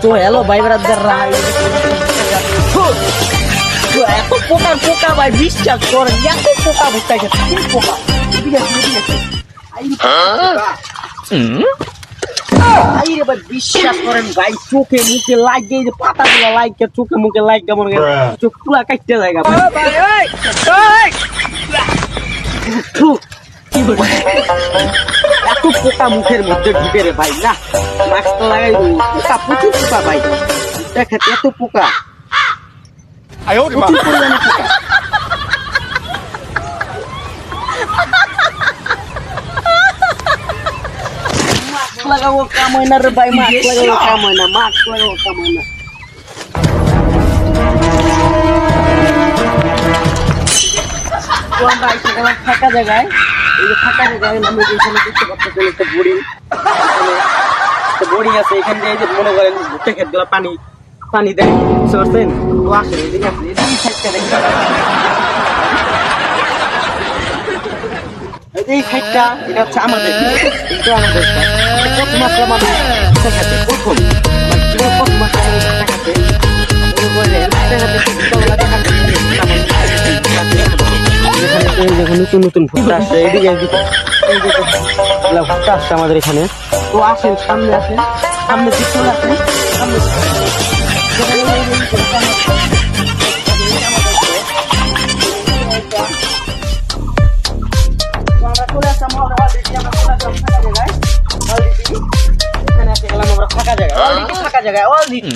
তো হ্যালো ভাই ব্রাদাররা, এত পোকা ভাই বিশ্বাস করেন, এত পোকা বুঝতে গেছে, কি পোকা আইরে ভাই বিশ্বাস করেন ভাই, চোখে মুখে লাগে, যে পাতাগুলো লাগে চোখে মুখে লাগে, মনে হয় চোখ পুরা কাটতে জায়গা এত পোকা মুখের মধ্যে ঢুকে রে ভাই, না মাস্ক লাগাই পোকা, প্রচুর পোকা ভাই, দেখেন এত পোকা, প্রচুর পরিমাণে পোকা। মাস্ক লাগাবো কাম হয় না রে ভাই, মাস্ক লাগাবো কাম হয় না, মাস্ক লাগাবো কাম হয় না। ভাই সেখানে ফাঁকা জায়গায়, এই যে ফাঁকা জায়গায় আমি যেখানে দেখতে পাচ্ছেন একটা বোরিং, একটা বোরিং আছে, এখান দিয়ে যে মনে করেন ভুট্টা ক্ষেত গুলা পানি দেয়, বুঝতে পারছেন? তো আসেন এদিকে আসেন, এই সাইডটা দেখতে এই সাইডটা, এটা হচ্ছে আমাদের, কিন্তু আমাদের প্রথম আসলাম আমি ভুট্টা ক্ষেতে, প্রথম আসলাম আমি ভুট্টা ক্ষেতে, নতুন নতুন ভুট্টা আসছে, এদিকে ভুট্টা আসছে আমাদের এখানে। তো আসেন সামনে, আসেন সামনে দিকে আসেন, সামনে ফাঁকা জায়গায় অলরেডি